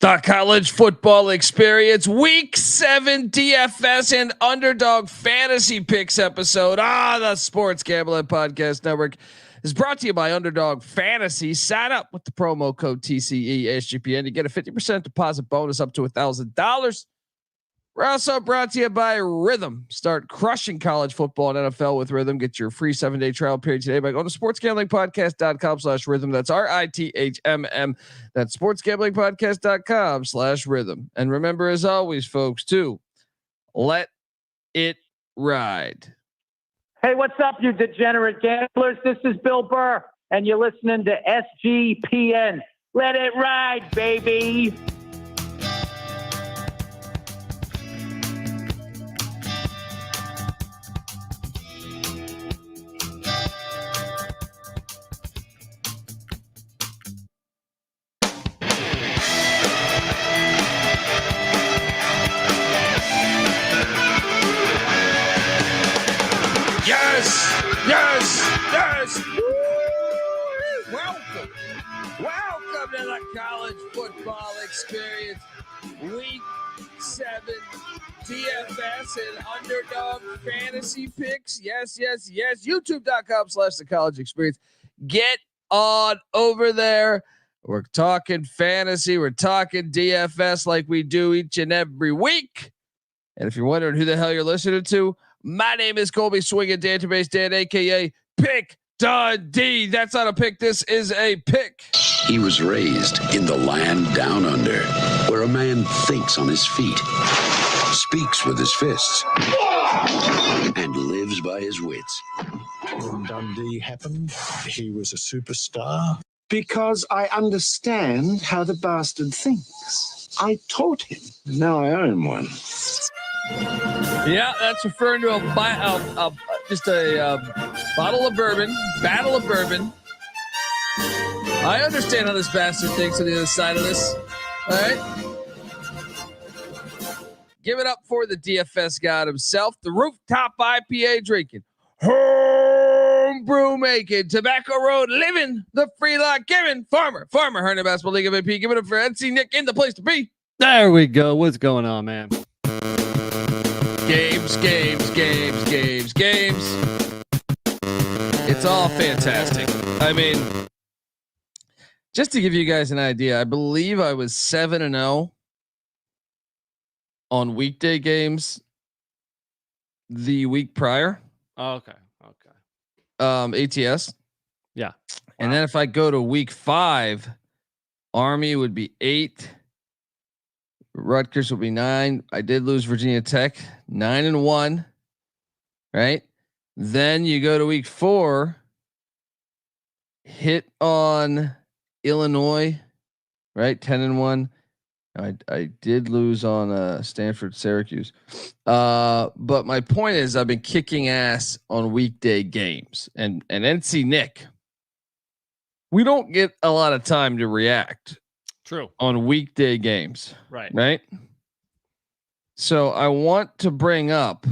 The college football experience, week 7 DFS and Underdog fantasy picks episode. The Sports Gambling Podcast Network is brought to you by Underdog Fantasy. Sign up with the promo code TCE SGPN to get a 50% deposit bonus up to $1,000. We're also brought to you by Rhythm. Start crushing college football and NFL with Rhythm. Get your free 7-day trial period today by going to sportsgamblingpodcast.com/rhythm. That's RITHMM. That's sportsgamblingpodcast.com/rhythm. And remember, as always, folks, to let it ride. Hey, what's up, you degenerate gamblers? This is Bill Burr, and you're listening to SGPN. Let it ride, baby. Yes. Welcome to the college football experience. Week 7 DFS and Underdog fantasy picks. Yes. YouTube.com/the college experience. Get on over there. We're talking fantasy. We're talking DFS like we do each and every week. And if you're wondering who the hell you're listening to, my name is Colby Swinging Database Dan, aka Pick Dundee. That's not a pick. This is a pick. He was raised in the land down under, where a man thinks on his feet, speaks with his fists, and lives by his wits. When Dundee happened, he was a superstar. Because I understand how the bastard thinks. I taught him. Now I own one. Yeah, that's referring to a bottle of bourbon, battle of bourbon. I understand how this bastard thinks on the other side of this. All right. Give it up for the DFS god himself, the rooftop IPA drinking, homebrew making, Tobacco Road living, the free lot giving, farmer, Herndon Basketball League MVP. Give it up for NC Nick in the place to be. There we go. What's going on, man? Games. It's all fantastic. I mean, just to give you guys an idea, I believe I was 7-0 on weekday games the week prior. Oh, okay. ATS. Yeah. And then if I go to week 5, Army would be 8. Rutgers will be 9. I did lose Virginia Tech, 9-1. Right. Then you go to week 4, hit on Illinois, right? 10-1. I did lose on Stanford, Syracuse. But my point is I've been kicking ass on weekday games and NC Nick. We don't get a lot of time to react. True. On weekday games. Right. So I want to bring up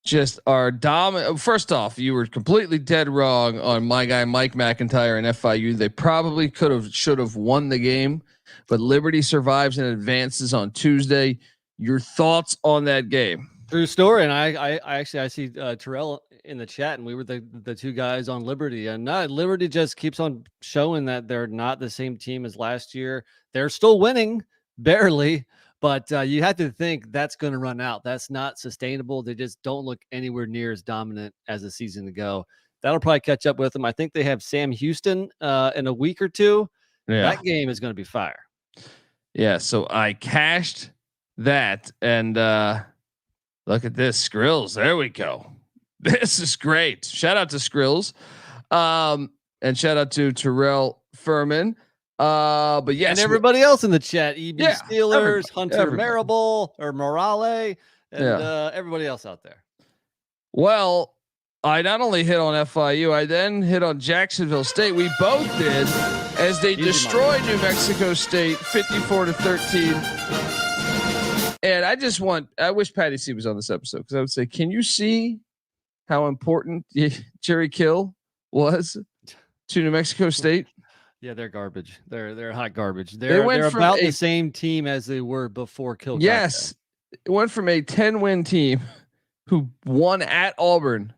just our dominant. First off, you were completely dead wrong on my guy Mike McIntyre and FIU. They probably should have won the game, but Liberty survives and advances on Tuesday. Your thoughts on that game? True story. And I see Terrell in the chat, and we were the two guys on Liberty, and Liberty just keeps on showing that they're not the same team as last year. They're still winning barely, but you have to think that's going to run out. That's not sustainable. They just don't look anywhere near as dominant as a season ago. That'll probably catch up with them. I think they have Sam Houston in a week or two. Yeah. That game is going to be fire. Yeah. So I cashed that, and look at this, Skrills. There we go. This is great. Shout out to Skrills, and shout out to Terrell Furman. But yes, and everybody else in the chat, EB Steelers, Hunter Marable or Morale, and everybody else out there. Well, I not only hit on FIU, I then hit on Jacksonville State. We both did, as they destroyed New Mexico State 54-13. And I wish Patty C was on this episode, because I would say, can you see how important Jerry Kill was to New Mexico State? Yeah, they're garbage. They're hot garbage. They went They're from about a- the same team as they were before Kill got Yes, it went from a 10-win team who won at Auburn,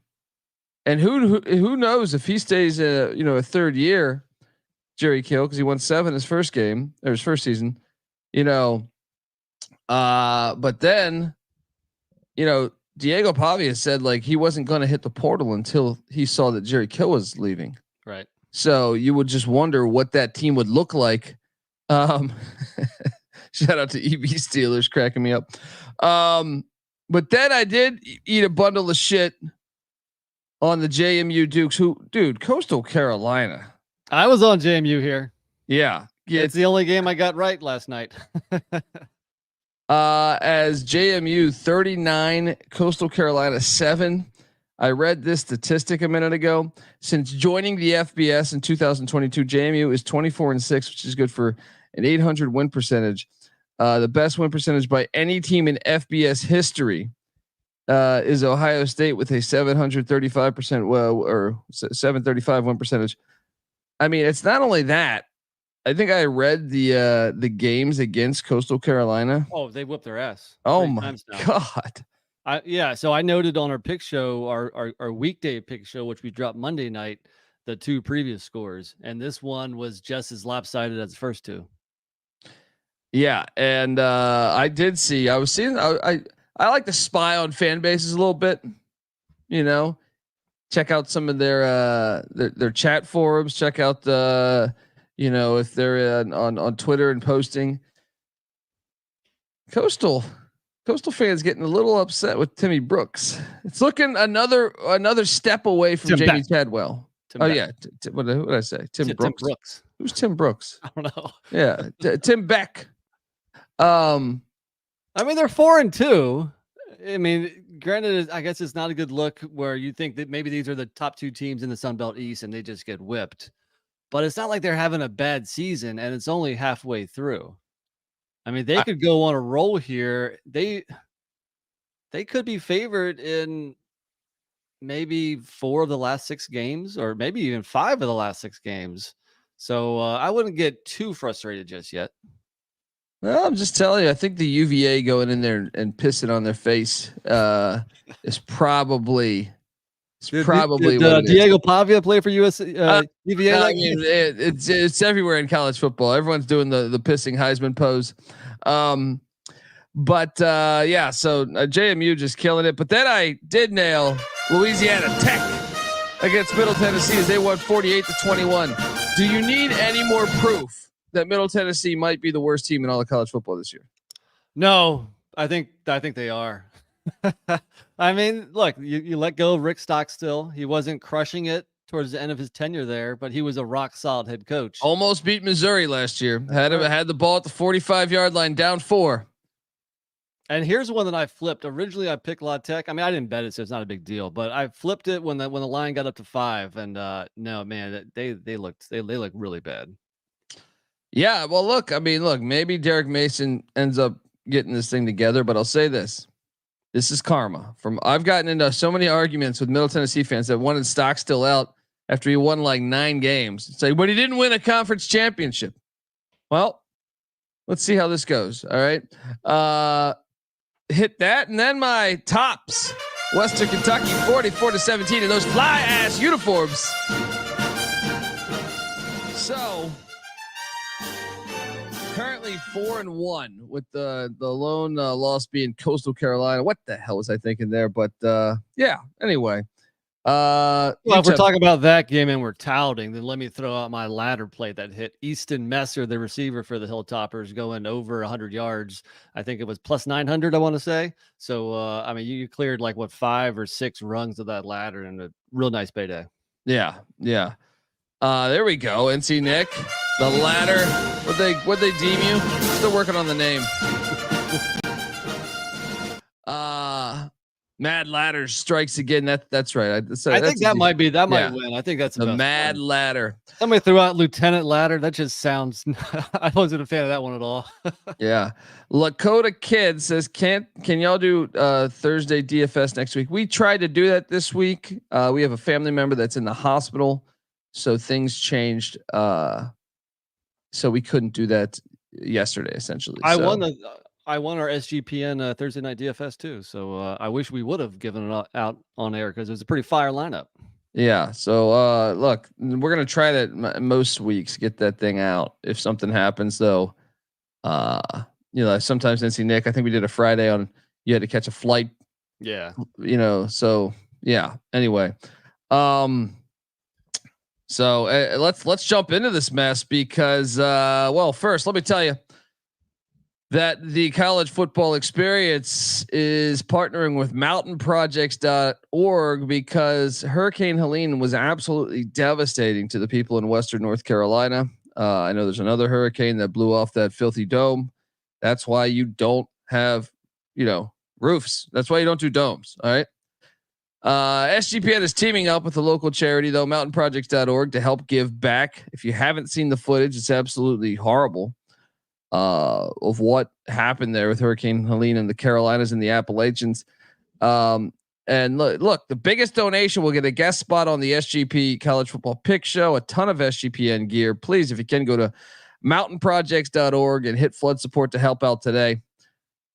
and who knows if he stays a third year, Jerry Kill, because he won 7 his first game or his first season, but then Diego Pavia said like he wasn't going to hit the portal until he saw that Jerry Kill was leaving. Right. So you would just wonder what that team would look like. Shout out to EB Steelers cracking me up. But then I did eat a bundle of shit on the JMU Dukes. Coastal Carolina. I was on JMU here. Yeah. It's the only game I got right last night. As JMU 39, Coastal Carolina 7. I read this statistic a minute ago. Since joining the FBS in 2022, JMU is 24-6, which is good for an 800 win percentage. The best win percentage by any team in FBS history is Ohio State with a 735% or 735 win percentage. I mean, it's not only that. I think I read the games against Coastal Carolina. Oh, they whipped their ass. Oh my God. So I noted on our pick show, our weekday pick show, which we dropped Monday night, the 2 previous scores, and this one was just as lopsided as the first 2. Yeah, and I did see. I was seeing. I like to spy on fan bases a little bit. Check out some of their chat forums. Check out if they're on Twitter and posting. Coastal fans getting a little upset with Timmy Brooks. It's looking another step away from Jamie Chadwell. What did I say? Tim Brooks. Who's Tim Brooks? I don't know. Yeah, Tim Beck. I mean, they're 4-2. I mean, granted, I guess it's not a good look where you think that maybe these are the top 2 teams in the Sun Belt East and they just get whipped. But it's not like they're having a bad season, and it's only halfway through. I mean, they could go on a roll here. They could be favored in maybe 4 of the last 6 games, or maybe even 5 of the last 6 games. So I wouldn't get too frustrated just yet. Well, I'm just telling you, I think the UVA going in there and pissing on their face is probably. Did Diego Pavia play for UVA? I mean, it's everywhere in college football. Everyone's doing the pissing Heisman pose. Yeah, so JMU just killing it. But then I did nail Louisiana Tech against Middle Tennessee as they won 48-21. Do you need any more proof that Middle Tennessee might be the worst team in all of college football this year? No, I think they are. I mean, look, you let go of Rick Stockstill. He wasn't crushing it towards the end of his tenure there, but he was a rock solid head coach. Almost beat Missouri last year. Had the ball at the 45-yard line, down 4. And here's one that I flipped. Originally, I picked La Tech. I mean, I didn't bet it, so it's not a big deal. But I flipped it when the line got up to 5. And no, man, they looked really bad. Yeah, well, look, maybe Derek Mason ends up getting this thing together, but I'll say this. This is karma. I've gotten into so many arguments with Middle Tennessee fans that wanted Stockstill out after he won like 9 games. It's like, but he didn't win a conference championship. Well, let's see how this goes. All right. Hit that. And then my tops, Western Kentucky 44-17 in those fly ass uniforms. So currently 4-1 with the lone loss being Coastal Carolina. What the hell was I thinking there? But yeah. Anyway, well, if we're talking about that game and we're touting, then let me throw out my ladder play that hit Easton Messer, the receiver for the Hilltoppers, going over 100 yards. I think it was plus 900. I want to say. So I mean, you cleared like 5 or 6 rungs of that ladder and a real nice payday. Yeah. There we go. NC Nick. The ladder. Would they deem you? Still working on the name. Mad Ladder strikes again. That's right. I think that might win. I think that's the Mad Ladder. Somebody threw out Lieutenant Ladder. That just sounds. I wasn't a fan of that one at all. Yeah. Lakota Kid says, can y'all do Thursday DFS next week? We tried to do that this week. We have a family member that's in the hospital, so things changed so we couldn't do that yesterday. Essentially, I won our SGPN Thursday night DFS too. So I wish we would have given it out on air because it was a pretty fire lineup. Yeah. So look, we're gonna try that most weeks, get that thing out. If something happens though, sometimes NC Nick, I think we did a Friday on you had to catch a flight. Yeah. So yeah. Anyway, so let's jump into this mess because first let me tell you that the college football experience is partnering with mountainprojects.org because Hurricane Helene was absolutely devastating to the people in Western North Carolina. I know there's another hurricane that blew off that filthy dome. That's why you don't have, roofs. That's why you don't do domes. All right. SGPN is teaming up with a local charity though, mountainprojects.org, to help give back. If you haven't seen the footage, it's absolutely horrible. Of what happened there with Hurricane Helene in the Carolinas and the Appalachians. And look, the biggest donation will get a guest spot on the SGP College Football Pick Show, a ton of SGPN gear. Please, if you can, go to mountainprojects.org and hit flood support to help out today.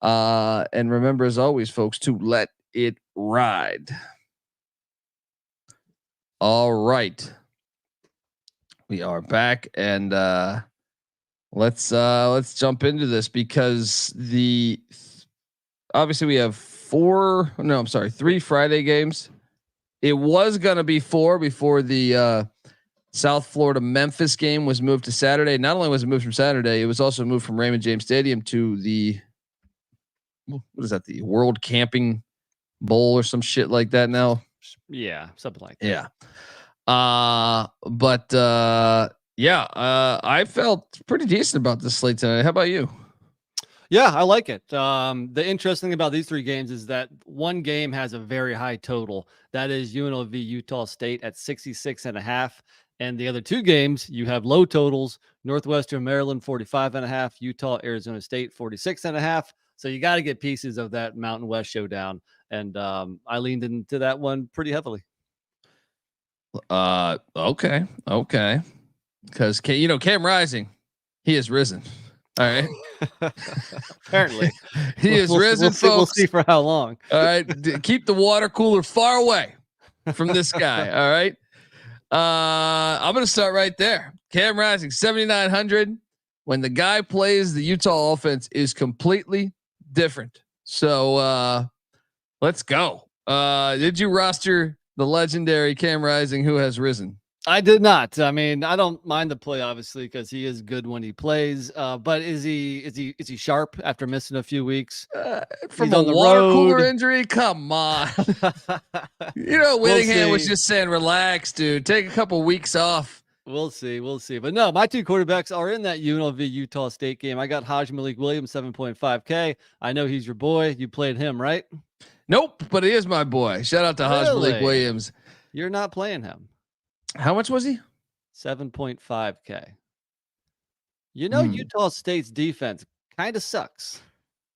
And remember, as always, folks, to let it ride. All right. We are back and let's jump into this because obviously we have 3 Friday games. It was going to be 4 before the South Florida Memphis game was moved to Saturday. Not only was it moved from Saturday, it was also moved from Raymond James Stadium to the World Camping Bowl or some shit like that now. Yeah, something like that. Yeah. I felt pretty decent about this slate tonight. How about you? Yeah, I like it. The interesting thing about these 3 games is that one game has a very high total. That is UNLV Utah State at 66.5. And the other 2 games, you have low totals. Northwestern Maryland 45.5, Utah Arizona State 46.5. So you got to get pieces of that Mountain West showdown. And I leaned into that one pretty heavily. Okay. Because Cam Rising, he has risen. All right. Apparently, he is risen, folks. We'll see for how long. All right. Keep the water cooler far away from this guy. All right. I'm going to start right there. Cam Rising, 7,900. When the guy plays, the Utah offense is completely different. So let's go. Did you roster the legendary Cam Rising, who has risen? I did not. I mean, I don't mind the play, obviously, because he is good when he plays. But is he sharp after missing a few weeks? From a water cooler injury? Come on. Whittingham was just saying, relax, dude. Take a couple weeks off. We'll see. But no, my 2 quarterbacks are in that UNLV Utah State game. I got Hajj Malik Williams, 7.5K. I know he's your boy. You played him, right? Nope, but he is my boy. Shout out to Hajj Malik Williams. You're not playing him. How much was he? 7.5K. Utah State's defense kind of sucks.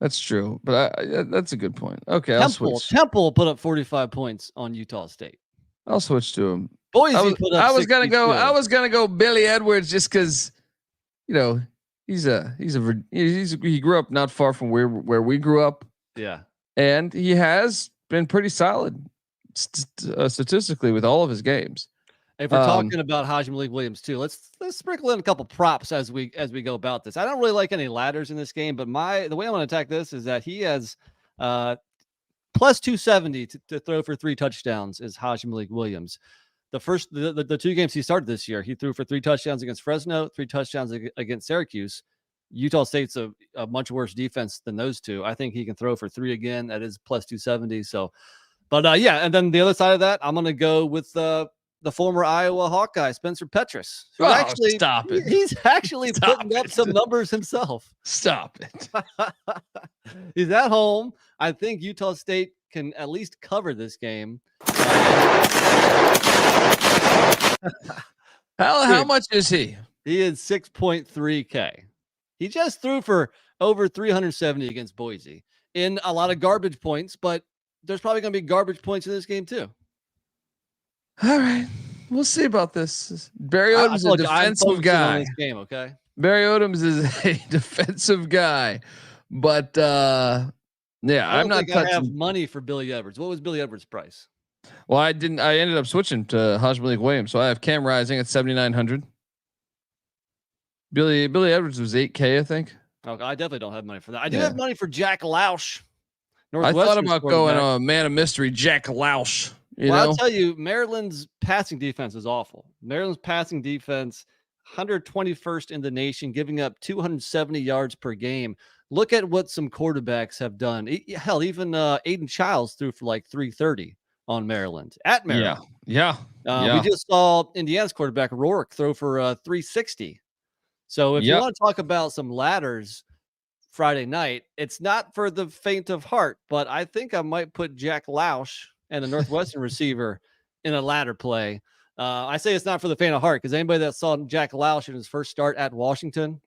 That's true, but that's a good point. Okay, I'll switch. Temple put up 45 points on Utah State. I'll switch to him. Boise put up. I was gonna go Billy Edwards just because, he grew up not far from where we grew up. Yeah, and he has been pretty solid statistically with all of his games. If we're talking about Hajj Malik Williams too, let's sprinkle in a couple props as we go about this. I don't really like any ladders in this game, but the way I want to attack this is that he has plus 270 to throw for 3 touchdowns is Hajj Malik Williams. The 2 games he started this year, he threw for 3 touchdowns against Fresno, 3 touchdowns against Syracuse. Utah State's a much worse defense than those 2. I think he can throw for 3 again. That is plus 270. So, but and then the other side of that, I'm going to go with the former Iowa Hawkeye, Spencer Petras. Stop it. He's actually putting up some numbers himself. Stop it. He's at home. I think Utah State can at least cover this game. How much is he? He is 6.3K. He just threw for over 370 against Boise in a lot of garbage points, but there's probably going to be garbage points in this game too. All right, we'll see about this. Barry Odom's a defensive guy. On this game, okay. Barry Odoms is a defensive guy, but yeah, I'm not touching. I have money for Billy Edwards. What was Billy Edwards' price? Well, I didn't. I ended up switching to Hajj Malik Williams, so I have Cam Rising at 7,900. Billy Edwards was 8K, I think. Okay, I definitely don't have money for that. I do have money for Jack Lausch. I thought about going man of mystery, Jack Lausch. I'll tell you, Maryland's passing defense is awful. Maryland's passing defense, 121st in the nation, giving up 270 yards per game. Look at what some quarterbacks have done. Hell, even Aiden Childs threw for like 330 on Maryland at Maryland. Yeah. We just saw Indiana's quarterback Rourke throw for 360. So if you want to talk about some ladders Friday night, it's not for the faint of heart, but I think I might put Jack Lausch and a Northwestern receiver in a ladder play. I say it's not for the faint of heart because anybody that saw Jack Lausch in his first start at Washington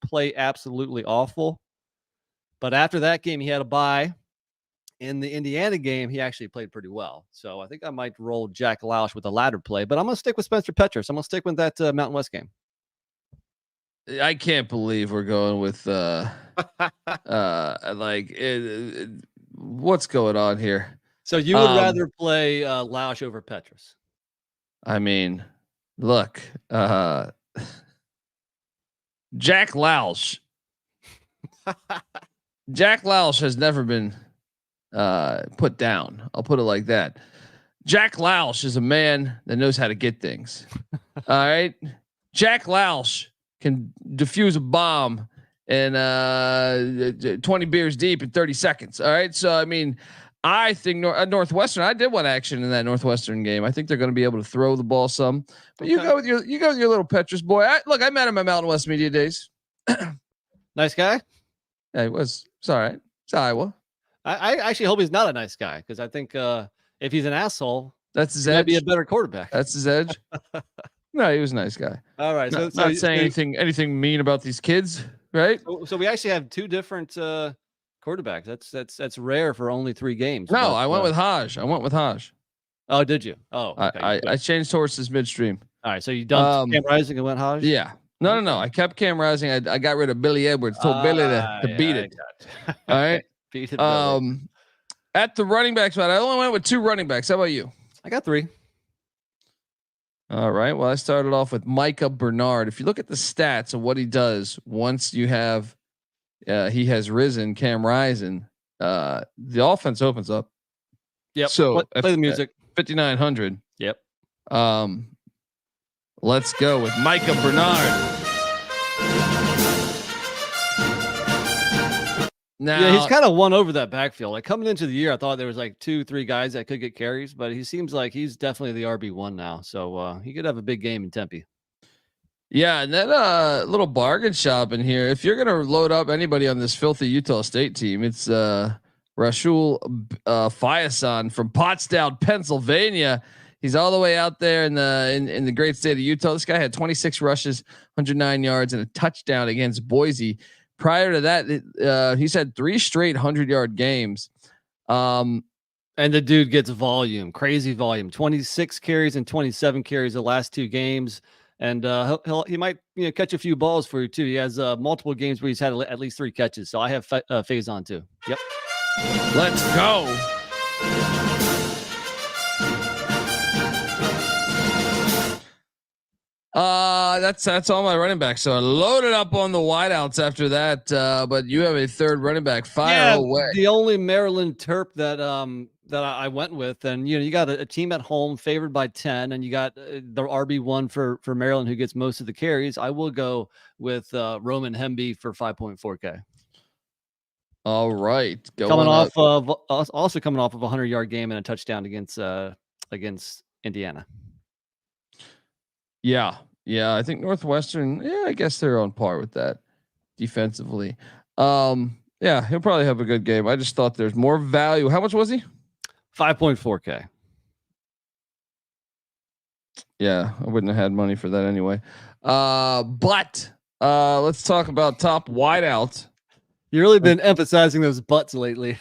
play absolutely awful. But after that game, he had a bye. In the Indiana game, he actually played pretty well. So I think I might roll Jack Lausch with a ladder play, but I'm going to stick with Spencer Petras. I'm going to stick with that Mountain West game. I can't believe we're going with what's going on here? So you would rather play Lausch over Petras? I mean, look, Jack Lausch. Jack Lausch has never been put down. I'll put it like that. Jack Lausch is a man that knows how to get things. All right. Jack Lausch can defuse a bomb and 20 beers deep in 30 seconds. All right. So, I mean, I think Northwestern, I did want action in that Northwestern game. I think they're going to be able to throw the ball some, but you go with your little Petras boy. I met him at Mountain West Media Days. Nice guy. Yeah, he was. It's all right. It's Iowa. I actually hope he's not a nice guy because I think if he's an asshole, that's his edge. Might be a better quarterback. That's his edge. No, he was a nice guy. All right. Not saying anything mean about these kids, right? So we actually have two different quarterbacks. That's rare for only 3 games. No, I went with Hajj. Oh, did you? Oh, okay. I changed horses midstream. All right. So you dumped Cam Rising and went Hajj? Yeah. No. I kept Cam Rising. I got rid of Billy Edwards. Told Billy to beat it. All right. Beat it. At the running back spot, I only went with 2 running backs. How about you? I got 3. All right. Well, I started off with Micah Bernard. If you look at the stats of what he does, once you have, he has risen, Cam Rising, the offense opens up. Yep. So play the music. 5,900. Yep. Let's go with Micah Bernard. Now, yeah, he's kind of won over that backfield. Like coming into the year, I thought there was like 2-3 guys that could get carries, but he seems like he's definitely the RB1 now. So he could have a big game in Tempe. Yeah, and then little bargain shop in here. If you're gonna load up anybody on this filthy Utah State team, it's Rashul Fiason from Pottstown, Pennsylvania. He's all the way out there in the great state of Utah. This guy had 26 rushes, 109 yards, and a touchdown against Boise. Prior to that, he's had 3 straight 100-yard games. And the dude gets volume, crazy volume, 26 carries and 27 carries the last 2 games. And he might catch a few balls for you too. He has multiple games where he's had at least 3 catches. So I have Faison too. Yep. Let's go. That's all my running backs. So I loaded up on the wideouts after that. But you have a third running back. Fire away. The only Maryland Terp that I went with, and you got a team at home favored by 10, and you got the RB1 for Maryland who gets most of the carries. I will go with Roman Hemby for 5.4K. All right, coming off of a 100-yard game and a touchdown against Indiana. Yeah. I think Northwestern. Yeah, I guess they're on par with that defensively. Yeah, he'll probably have a good game. I just thought there's more value. How much was he? 5.4K. Yeah, I wouldn't have had money for that anyway. But let's talk about top wideout. You've really been emphasizing those butts lately.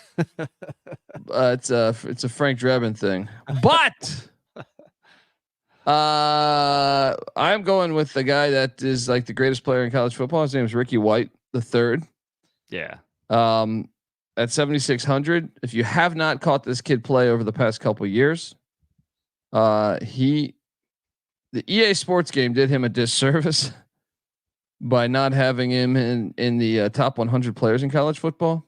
It's a Frank Drebin thing. But I'm going with the guy that is like the greatest player in college football. His name is Ricky White the third. Yeah. At 7,600. If you have not caught this kid play over the past couple years, the EA Sports game did him a disservice by not having him in the top 100 players in college football.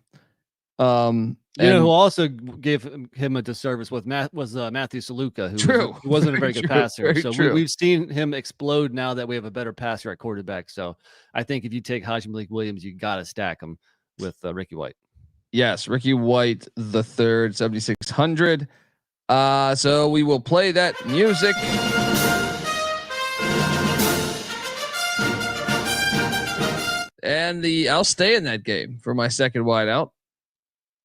You know who also gave him a disservice was Matthew Saluka, who wasn't a very good passer. So we've seen him explode now that we have a better passer at quarterback. So I think if you take Haji Malik Williams, you got to stack him with Ricky White. Yes, Ricky White the third, 7,600. So we will play that music. And I'll stay in that game for my second wideout.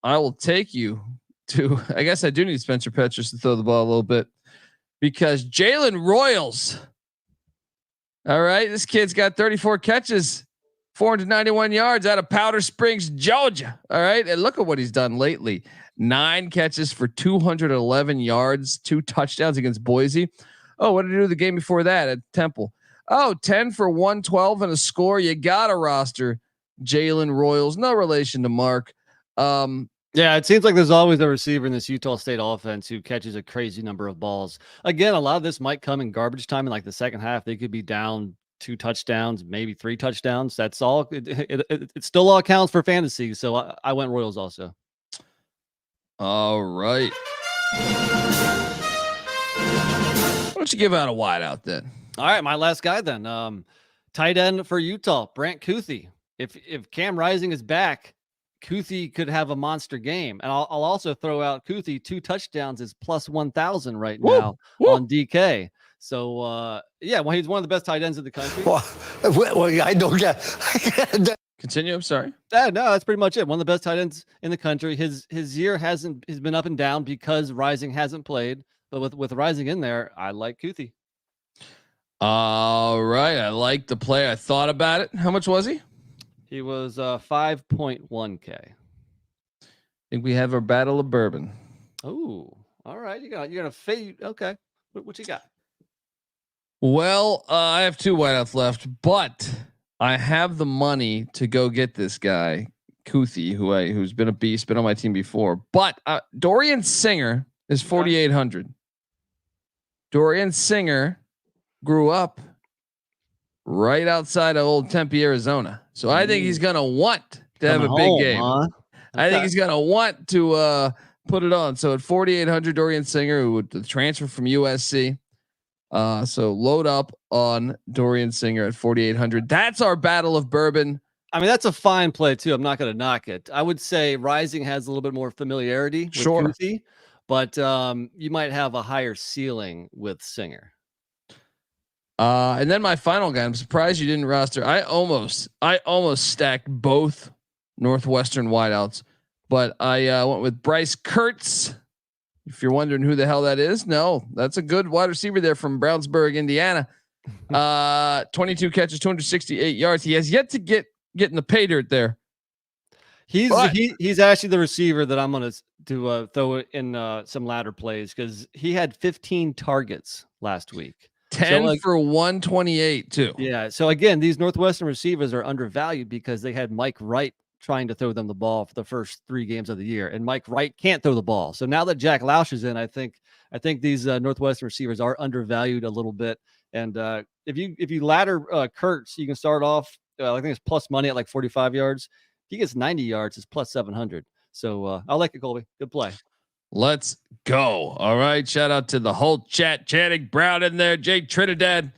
I will take you to, I guess I do need Spencer Petras to throw the ball a little bit because Jalen Royals. All right. This kid's got 34 catches, 491 yards out of Powder Springs, Georgia. All right. And look at what he's done lately. 9 catches for 211 yards, 2 touchdowns against Boise. Oh, what did he do the game before that at Temple? Oh, 10 for 112 and a score. You got to roster Jalen Royals. No relation to Mark. Yeah, it seems like there's always a receiver in this Utah State offense who catches a crazy number of balls. Again, a lot of this might come in garbage time in like the second half. They could be down 2 touchdowns, maybe 3 touchdowns. That's all. It still all counts for fantasy. So I went Royals also. All right. Why don't you give out a wideout then? All right, my last guy then. Tight end for Utah, Brant Kuithe. If Cam Rising is back, Kuithe could have a monster game. And I'll also throw out Kuithe 2 touchdowns is plus 1,000 right now on DK. So yeah, well, he's one of the best tight ends in the country. Well, I don't get. Continue. I'm sorry. No, that's pretty much it. One of the best tight ends in the country. His year has been up and down because Rising hasn't played. But with Rising in there, I like Kuithe. All right. I like the play. I thought about it. How much was he? He was 5.1K. I think we have our battle of bourbon. Oh, all right. You're gonna fade. Okay. What you got? Well, I have 2 wideouts left, but I have the money to go get this guy, Kuithe, who's been a beast, been on my team before. But Dorian Singer is 4,800. Dorian Singer grew up right outside of old Tempe, Arizona. So I think he's gonna want to have a big game. Huh? Okay. I think he's gonna want to put it on. So at 4,800, Dorian Singer, who would transfer from USC. So load up on Dorian Singer at 4,800. That's our battle of bourbon. I mean, that's a fine play too. I'm not going to knock it. I would say Rising has a little bit more familiarity with Kuithe, but you might have a higher ceiling with Singer. And then my final guy, I'm surprised you didn't roster. I almost stacked both Northwestern wideouts, but I went with Bryce Kurtz. If you're wondering who the hell that is, no, that's a good wide receiver there from Brownsburg, Indiana. 22 catches, 268 yards. He has yet to get in the pay dirt there. He's actually the receiver that I'm going to throw in some ladder plays because he had 15 targets last week. 10 for 128 too. Yeah. So again, these Northwestern receivers are undervalued because they had Mike Wright trying to throw them the ball for the first 3 games of the year, and Mike Wright can't throw the ball. So now that Jack Lausch is in, I think these Northwestern receivers are undervalued a little bit. And if you ladder Kurtz, you can start off. I think it's plus money at like 45 yards. If he gets 90 yards, it's plus 700. So I like it, Colby. Good play. Let's go. All right. Shout out to the whole chat. Channing Brown in there. Jake Trinidad.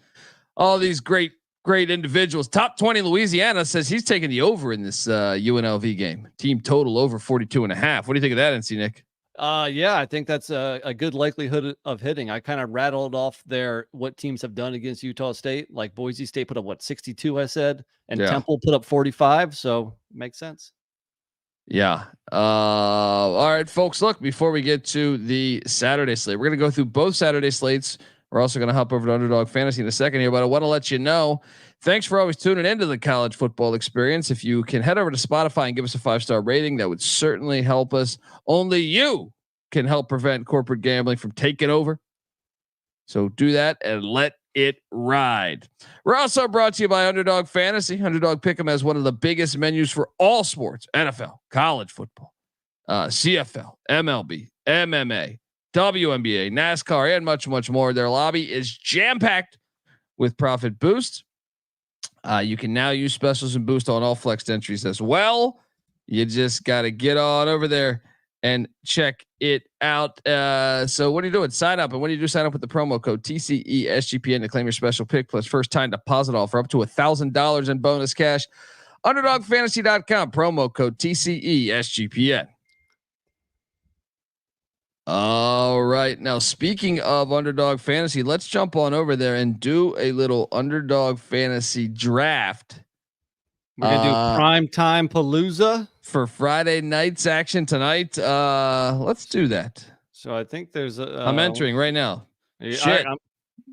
All these great individuals. Top 20 Louisiana says he's taking the over in this UNLV game. Team total over 42.5. What do you think of that, NC Nick? Yeah, I think that's a good likelihood of hitting. I kind of rattled off there what teams have done against Utah State. Like Boise State put up 62, I said, and Temple put up 45. So makes sense. Yeah. All right, folks. Look, before we get to the Saturday slate, we're going to go through both Saturday slates. We're also going to hop over to Underdog Fantasy in a second here, but I want to let you know, thanks for always tuning into the college football experience. If you can head over to Spotify and give us a 5-star rating, that would certainly help us. Only you can help prevent corporate gambling from taking over. So do that and let it ride. We're also brought to you by Underdog Fantasy. Underdog Pick'em has one of the biggest menus for all sports: NFL, college football, CFL, MLB, MMA, WNBA, NASCAR, and much, much more. Their lobby is jam-packed with profit boosts. You can now use specials and boost on all flexed entries as well. You just got to get on over there and check it out. So what are you doing? Sign up. And when you do, sign up with the promo code TCESGPN to claim your special pick plus first time deposit offer up to $1,000 in bonus cash. UnderdogFantasy.com, promo code TCESGPN. All right. Now, speaking of Underdog Fantasy, let's jump on over there and do a little Underdog Fantasy draft. We're gonna do prime time palooza for Friday night's action tonight. Let's do that. So I think there's a. I'm entering right now. Shit.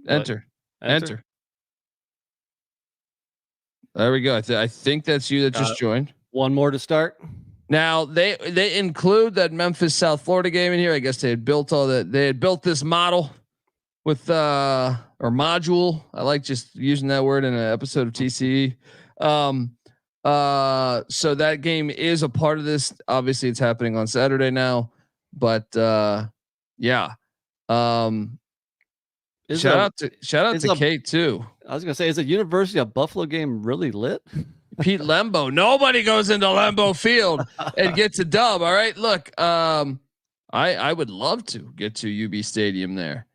Enter. There we go. I think that's you that just joined. One more to start. Now they include that Memphis South Florida game in here. I guess they had built all that. They had built this model with or module. I like just using that word in an episode of TCE. So that game is a part of this. Obviously, it's happening on Saturday now, but yeah. Shout out to Kate too. I was gonna say, is the University of Buffalo game really lit? Pete Lembo. Nobody goes into Lembo Field and gets a dub. All right, look. I would love to get to UB Stadium there.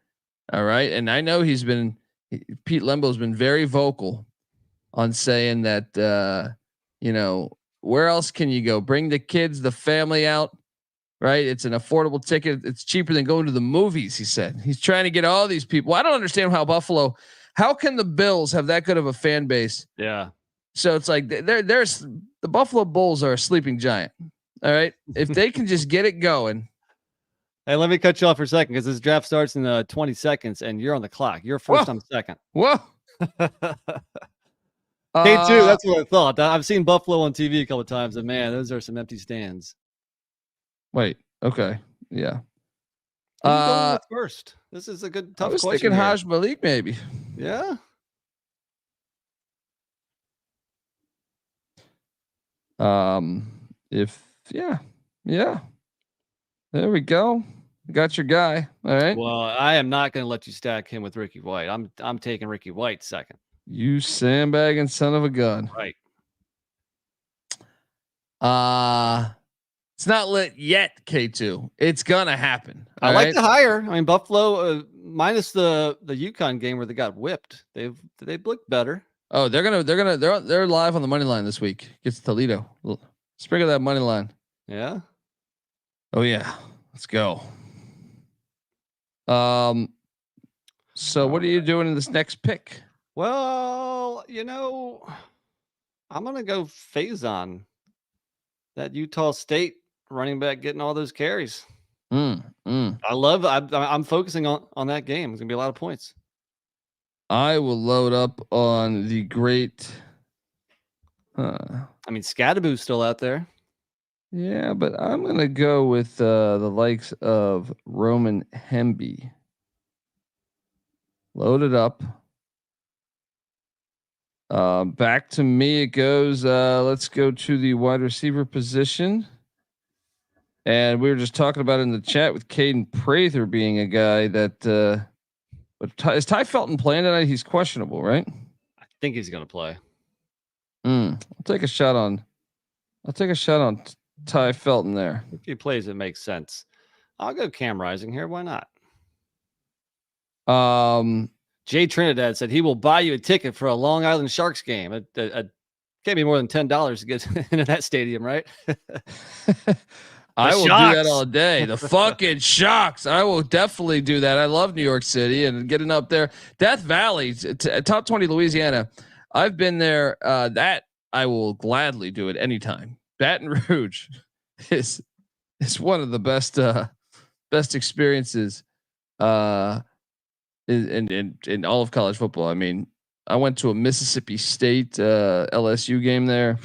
All right, and I know Pete Lembo's been very vocal on saying that where else can you go? Bring the kids, the family out, right? It's an affordable ticket. It's cheaper than going to the movies, he said. He's trying to get all these people. I don't understand how can the Bills have that good of a fan base? Yeah. So it's like there's the Buffalo Bulls are a sleeping giant. All right. If they can just get it going. Hey, let me cut you off for a second because this draft starts in 20 seconds and you're on the clock. You're first, I'm second. Whoa. K2, that's what I thought. I've seen Buffalo on TV a couple of times, and man, those are some empty stands. Wait, okay, yeah. Who's going with first? This is a good tough question. I was thinking Haj Malik, maybe. Yeah. Yeah. There we go. Got your guy. All right. Well, I am not going to let you stack him with Ricky White. I'm taking Ricky White second. You sandbagging son of a gun. Right. It's not lit yet, K2. It's gonna happen. I like the hire. I mean, Buffalo minus the UConn game where they got whipped. They've looked better. Oh, they're live on the money line this week. Gets Toledo. Sprinkle that money line. Yeah. Oh yeah. Let's go. So what are you doing in this next pick? Well, I'm gonna go Faison. That Utah State running back getting all those carries. I'm focusing on that game. It's gonna be a lot of points. I will load up on the great. Scadaboo's still out there. Yeah, but I'm gonna go with the likes of Roman Hemby. Load it up. Back to me it goes. Let's go to the wide receiver position. And we were just talking about in the chat with Caden Prather being a guy that is Ty Felton playing tonight? He's questionable, right? I think he's gonna play. I'll take a shot on Ty Felton there. If he plays, it makes sense. I'll go Cam Rising here. Why not? Jay Trinidad said he will buy you a ticket for a Long Island Sharks game. It can't be more than $10 to get into that stadium, right? I will do that all day. The fucking Sharks. I will definitely do that. I love New York City and getting up there. Death Valley, top 20 Louisiana. I've been there. That I will gladly do it anytime. Baton Rouge is one of the best experiences in all of college football. I mean, I went to a Mississippi State LSU game there.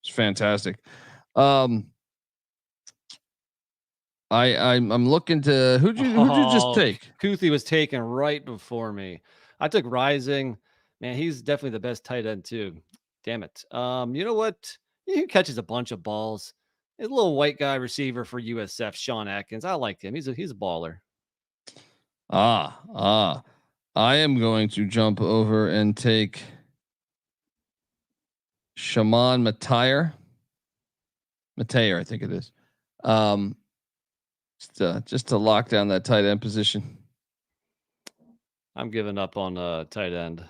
It's fantastic. I'm looking to who'd you just take? Kuthi was taken right before me. I took Rising. Man, he's definitely the best tight end too. Damn it. You know what? He catches a bunch of balls. A little white guy receiver for USF, Sean Atkins. I like him. He's a baller. I am going to jump over and take Shaman Matayer, I think it is. Just to lock down that tight end position. I'm giving up on tight end.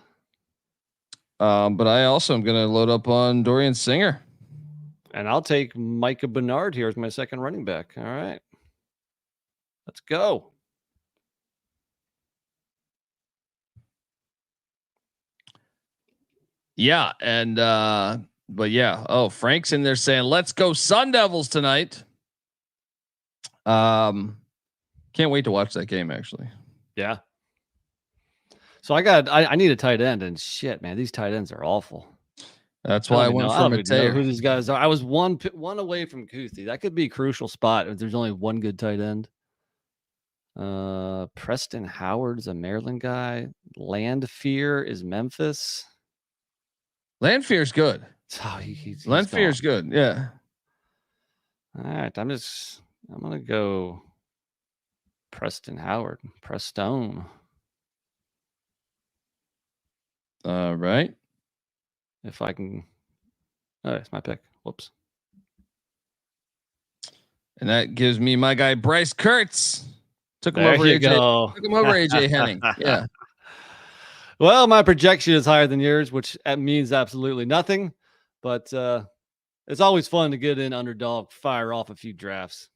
But I also am going to load up on Dorian Singer. And I'll take Micah Bernard here as my second running back. All right. Let's go. Yeah. And, but yeah. Oh, Frank's in there saying, let's go Sun Devils tonight. Can't wait to watch that game actually. Yeah. So I need a tight end, and shit, man, these tight ends are awful. That's why I went for Mateo. Who these guys are? I was one away from Kuthi. That could be a crucial spot if there's only one good tight end. Preston Howard's a Maryland guy. Landfear is Memphis. Landfear's good. Oh, he's Landfear's good. Yeah. All right, I'm gonna go Preston Howard. Prestone. All right. If I can. Oh, it's my pick. Whoops. And that gives me my guy Bryce Kurtz. Took him There over you AJ. go. Took him over AJ Henning. Yeah. Well, my projection is higher than yours, which means absolutely nothing. But it's always fun to get in Underdog, fire off a few drafts.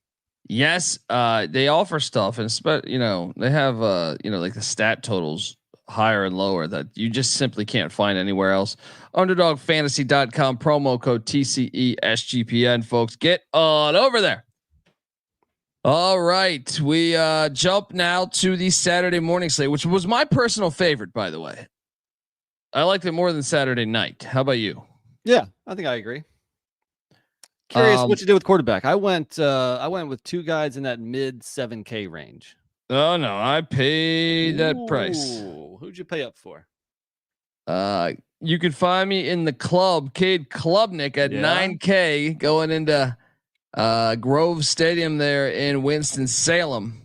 Yes, they offer stuff, and they have like the stat totals higher and lower that you just simply can't find anywhere else. UnderdogFantasy.com, promo code TCE SGPN, folks. Get on over there. All right, we jump now to the Saturday morning slate, which was my personal favorite, by the way. I liked it more than Saturday night. How about you? Yeah, I think I agree. Curious what you did with quarterback. I went with two guys in that mid 7K range. Oh no, I paid that price. Who'd you pay up for? You can find me in the club, Cade Klubnik at 9K going into Grove Stadium there in Winston-Salem.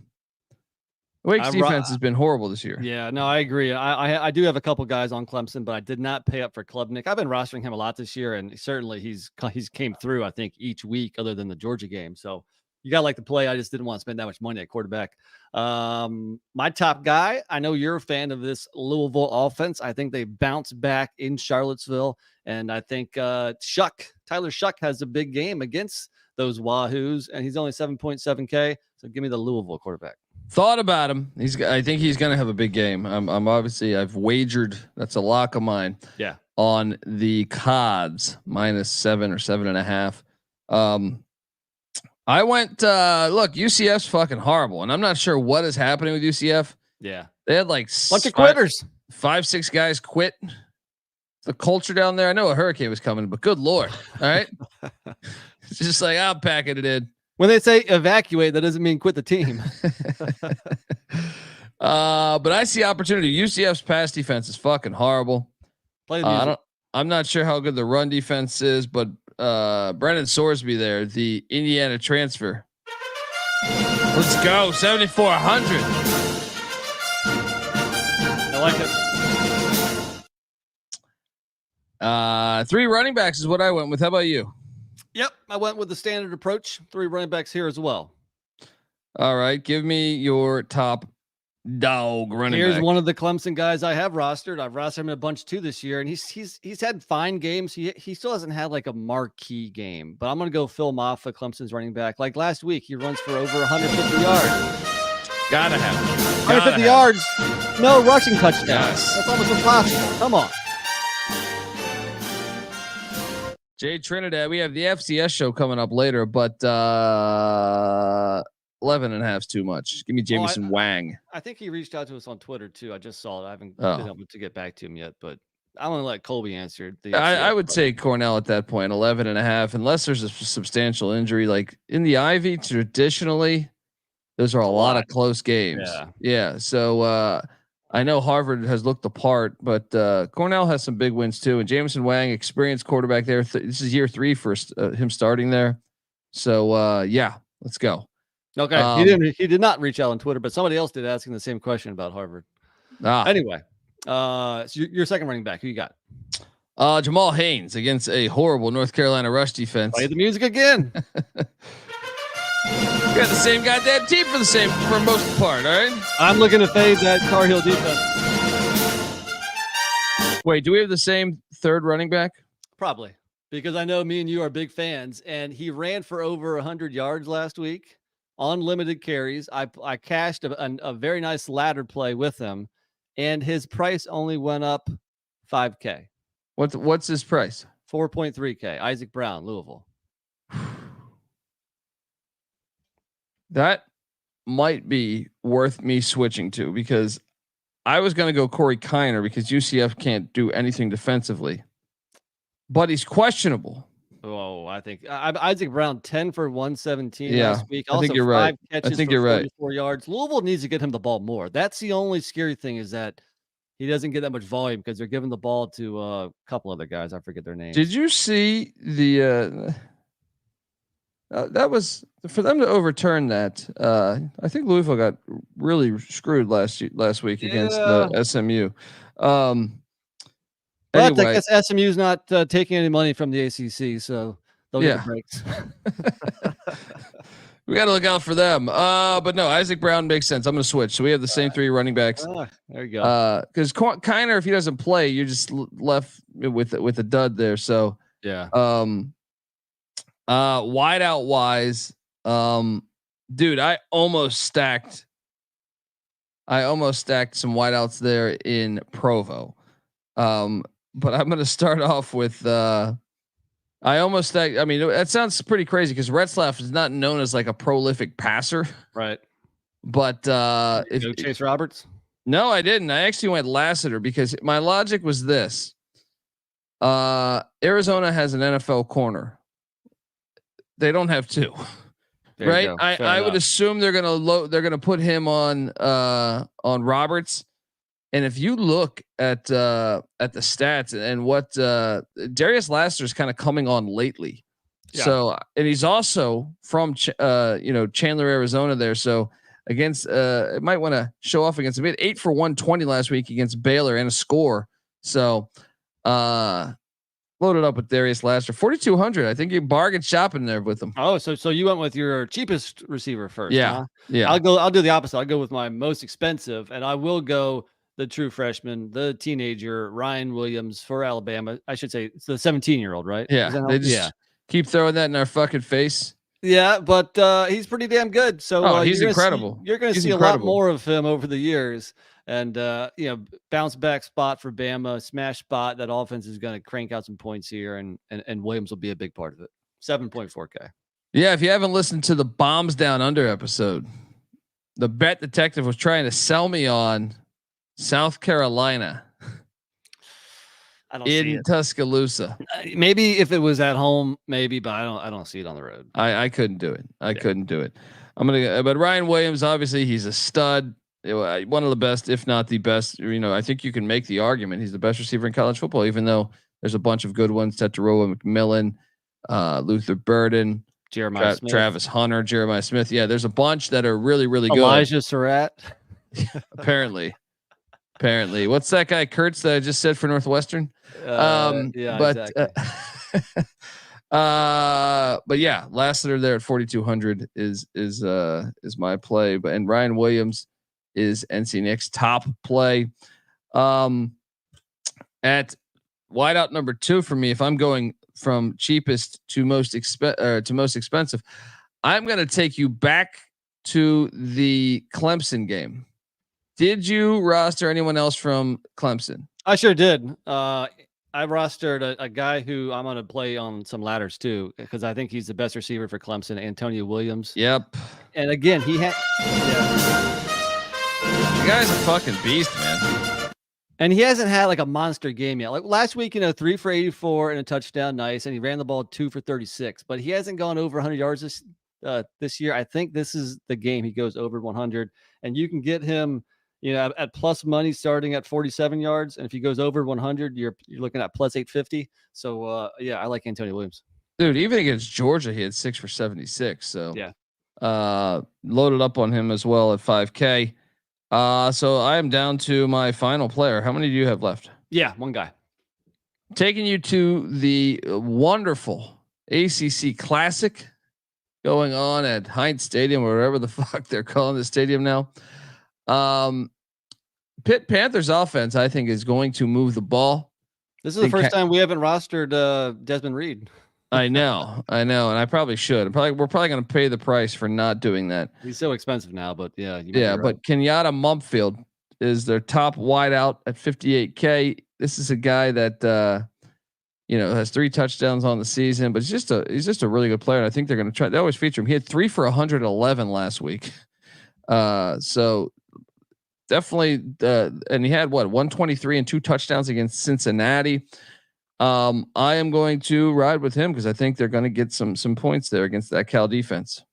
Wake's defense has been horrible this year. Yeah, no, I agree. I do have a couple guys on Clemson, but I did not pay up for Klubnik. I've been rostering him a lot this year, and certainly he's came through, I think, each week other than the Georgia game. So you got to like the play. I just didn't want to spend that much money at quarterback. My top guy, I know you're a fan of this Louisville offense. I think they bounce back in Charlottesville, and I think Tyler Shuck has a big game against those Wahoos, and he's only 7.7K. So give me the Louisville quarterback. Thought about him. I think he's going to have a big game. I've wagered. That's a lock of mine. Yeah. On the Cods -7 or 7.5. I went, look, UCF's fucking horrible, and I'm not sure what is happening with UCF. Yeah. They had like bunch of quitters. 5-6 guys quit. The culture down there. I know a hurricane was coming, but good Lord. All right. It's just like, I'm packing it in. When they say evacuate, that doesn't mean quit the team. But I see opportunity. UCF's pass defense is fucking horrible. I'm not sure how good the run defense is, but Brennan Sorsby there, the Indiana transfer. Let's go 7,400. I like it. 3 running backs is what I went with. How about you? Yep, I went with the standard approach. 3 running backs here as well. All right, give me your top dog running back. Here's one of the Clemson guys I have rostered. I've rostered him in a bunch too this year, and he's had fine games. He still hasn't had like a marquee game, but I'm gonna go Phil Maffa, Clemson's running back. Like last week, he runs for over 150 yards. Gotta have it. 150 yards, no rushing touchdowns. Yes. That's almost impossible. Come on. Jay Trinidad, we have the FCS show coming up later, but 11.5 is too much. Give me Jamison Wang. I think he reached out to us on Twitter too. I just saw it. I haven't been able to get back to him yet, but I'm gonna let Colby answer. I would say Cornell at that point, 11.5, unless there's a substantial injury. Like in the Ivy, traditionally, those are a lot of close games. Yeah. Yeah. So I know Harvard has looked the part, but Cornell has some big wins too. And Jameson Wang, experienced quarterback there. This is year 3 for him starting there. So yeah, let's go. Okay, he did not reach out on Twitter, but somebody else did, asking the same question about Harvard. Anyway, so your second running back, who you got? Jamal Haynes against a horrible North Carolina rush defense. Play the music again. We got the same goddamn team for most part. All right. I'm looking to fade that Tar Heel defense. Wait, do we have the same third running back? Probably, because I know me and you are big fans, and he ran for over 100 yards last week on limited carries. I cashed a very nice ladder play with him, and his price only went up $5K. What's his price? 4.3K. Isaac Brown, Louisville. That might be worth me switching to, because I was going to go Corey Kiner because UCF can't do anything defensively, but he's questionable. Oh, I think Isaac Brown 10 for 117 Yeah, last week. I think you're right. I think you're right. 4 yards. Louisville needs to get him the ball more. That's the only scary thing, is that he doesn't get that much volume because they're giving the ball to a couple other guys. I forget their names. Did you see the? That was for them to overturn that. I think Louisville got really screwed last week against SMU. But Anyway, I guess SMU's not taking any money from the ACC, so they'll get the breaks. We got to look out for them. But no, Isaac Brown makes sense. I'm going to switch. So we have the same 3 running backs. There you go. Because Kiner, if he doesn't play, you're just left with a dud there. So yeah. Wide out wise, dude, I almost stacked some wideouts there in Provo. But I'm going to start off with, I almost stacked. I mean, that sounds pretty crazy because Retzlaff is not known as like a prolific passer. Right. But, Chase Roberts. No, I didn't. I actually went Lassiter because my logic was this. Arizona has an NFL corner. They don't have 2. Right. I would assume they're gonna put him on Roberts. And if you look at the stats and what Darius Lassiter is kind of coming on lately. Yeah. So, and he's also from Chandler, Arizona there. So against it might want to show off against him. He had 8 for 120 last week against Baylor and a score. So loaded up with Darius Lassiter, 4,200. I think you bargain shopping there with him. Oh, so you went with your cheapest receiver first. Yeah. Huh? Yeah. I'll do the opposite. I'll go with my most expensive, and I will go the true freshman, the teenager, Ryan Williams for Alabama. I should say it's the 17-year-old, right? Yeah. They just keep throwing that in our fucking face. Yeah, but he's pretty damn good. So he's incredible. You're going to see incredible. A lot more of him over the years. And bounce back spot for Bama, smash spot. That offense is going to crank out some points here, and Williams will be a big part of it. 7.4K. Yeah, if you haven't listened to the Bombs Down Under episode, the bet detective was trying to sell me on South Carolina. I don't see it. Tuscaloosa. Maybe if it was at home, maybe, but I don't see it on the road. I couldn't do it. I couldn't do it. But Ryan Williams, obviously, he's a stud. One of the best, if not the best. I think you can make the argument he's the best receiver in college football, even though there's a bunch of good ones: Tetaroa McMillan, Luther Burden, Jeremiah Smith. Travis Hunter, Jeremiah Smith. Yeah, there's a bunch that are really, really good. Elijah Surratt. Apparently. What's that guy Kurtz that I just said for Northwestern? Exactly. But yeah, Lassiter there at 4,200 is my play. But and Ryan Williams is NC Nick's top play. At wideout number 2 for me, if I'm going from cheapest to most expensive, I'm going to take you back to the Clemson game. Did you roster anyone else from Clemson? I sure did. I rostered a guy who I'm going to play on some ladders too, because I think he's the best receiver for Clemson, Antonio Williams. Yep. And again, he had. The guy's a fucking beast, man. And he hasn't had like a monster game yet. Like last week, 3 for 84 and a touchdown, nice, and he ran the ball 2 for 36. But he hasn't gone over 100 yards this year. I think this is the game he goes over 100, and you can get him at plus money starting at 47 yards. And if he goes over 100, you're looking at plus 850. So I like Antonio Williams. Dude, even against Georgia, he had 6 for 76. So yeah, loaded up on him as well at 5K. So I am down to my final player. How many do you have left? Yeah, one guy. Taking you to the wonderful ACC Classic going on at Heinz Stadium, or whatever the fuck they're calling the stadium now. Pitt Panthers offense, I think, is going to move the ball. This is the first time we haven't rostered Desmond Reed. I know, and I probably should. We're probably going to pay the price for not doing that. He's so expensive now, but yeah, But Kenyatta Mumpfield is their top wideout at 58K. This is a guy that has 3 touchdowns on the season, but he's just a really good player. And I think they're going to try. They always feature him. He had 3 for 111 last week. So definitely, and he had 123 and 2 touchdowns against Cincinnati. I am going to ride with him because I think they're going to get some points there against that Cal defense.